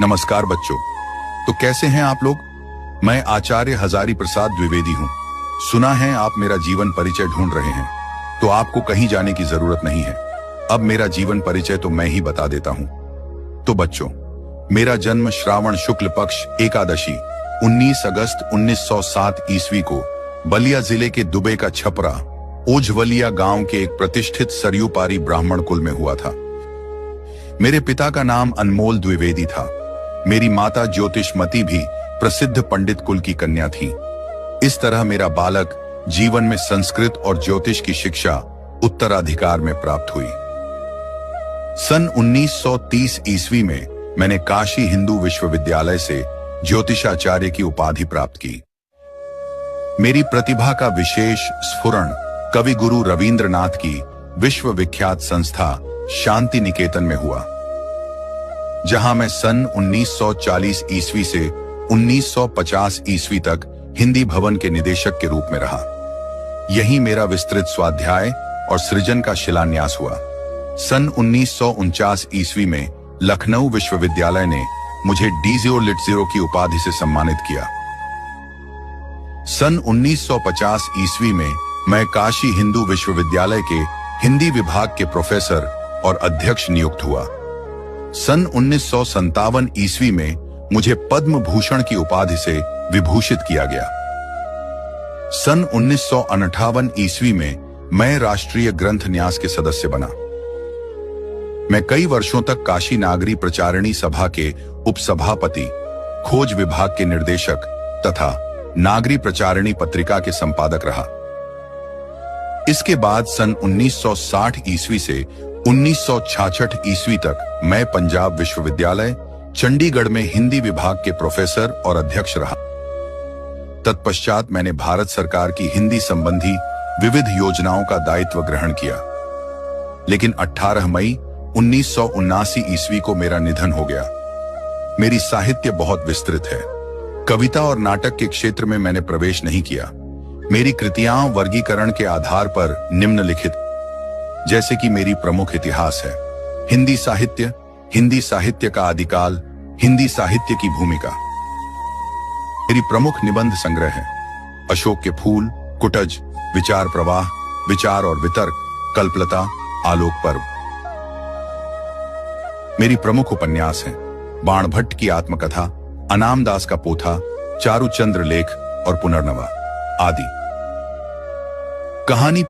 नमस्कार बच्चों। तो कैसे हैं आप लोग? मैं आचार्य हजारी प्रसाद द्विवेदी हूँ। सुना है आप मेरा जीवन परिचय ढूंढ रहे हैं, तो आपको कहीं जाने की जरूरत नहीं है। अब मेरा जीवन परिचय तो मैं ही बता देता हूँ। तो बच्चों, मेरा जन्म श्रावण शुक्ल पक्ष एकादशी 19 अगस्त 1907 ईस्वी को बलिया जिले के दुबे का छपरा ओझवलिया गांव के एक प्रतिष्ठित सरयू पारी ब्राह्मण कुल में हुआ था। मेरे पिता का नाम अनमोल द्विवेदी था। मेरी माता ज्योतिषमती भी प्रसिद्ध पंडित कुल की कन्या थी। इस तरह मेरा बालक जीवन में संस्कृत और ज्योतिष की शिक्षा उत्तराधिकार में प्राप्त हुई। सन 1930 ईस्वी में मैंने काशी हिंदू विश्वविद्यालय से ज्योतिषाचार्य की उपाधि प्राप्त की। मेरी प्रतिभा का विशेष स्फुरण कवि गुरु रवींद्रनाथ की विश्वविख्यात संस्था शांति निकेतन में हुआ, जहां मैं सन 1940 ईस्वी से 1950 ईस्वी तक हिंदी भवन के निदेशक के रूप में रहा। यहीं मेरा विस्तृत स्वाध्याय और सृजन का शिलान्यास हुआ। सन 1949 ईस्वी में लखनऊ विश्वविद्यालय ने मुझे डीजियो लिटजीरो की उपाधि से सम्मानित किया। सन 1950 ईस्वी में मैं काशी हिंदू विश्वविद्यालय के हिंदी विभाग के प्रोफेसर और अध्यक्ष नियुक्त हुआ। सन 1957 ईस्वी में मुझे पद्म भूषण की उपाधि से विभूषित किया गया। सन 1958 ईस्वी में मैं राष्ट्रीय ग्रंथ न्यास के सदस्य बना। मैं कई वर्षों तक काशी नागरी प्रचारिणी सभा के उपसभापति, खोज विभाग के निर्देशक तथा नागरी प्रचारिणी पत्रिका के संपादक रहा। इसके बाद सन 1960 ईस्वी से 1966 ईस्वी तक मैं पंजाब विश्वविद्यालय चंडीगढ़ में हिंदी विभाग के प्रोफेसर और अध्यक्ष रहा। तत्पश्चात मैंने भारत सरकार की हिंदी संबंधी विविध योजनाओं का दायित्व ग्रहण किया। लेकिन 18 मई 1979 ईस्वी को मेरा निधन हो गया। मेरी साहित्य बहुत विस्तृत है। कविता और नाटक के क्षेत्र में मैंने प्रवेश नहीं किया। मेरी कृतियां वर्गीकरण के आधार पर निम्नलिखित, जैसे कि मेरी प्रमुख इतिहास है, हिंदी साहित्य का आदिकाल, हिंदी साहित्य की भूमिका। मेरी प्रमुख निबंध संग्रह है अशोक के फूल, कुटज, विचार प्रवाह, विचार और वितर्क, कल्पलता, आलोक पर्व। मेरी प्रमुख उपन्यास हैं बाणभट्ट की आत्मकथा, अनामदास का पोथा, चारुचंद्र लेख और पुनर्नवा आदि। कहानी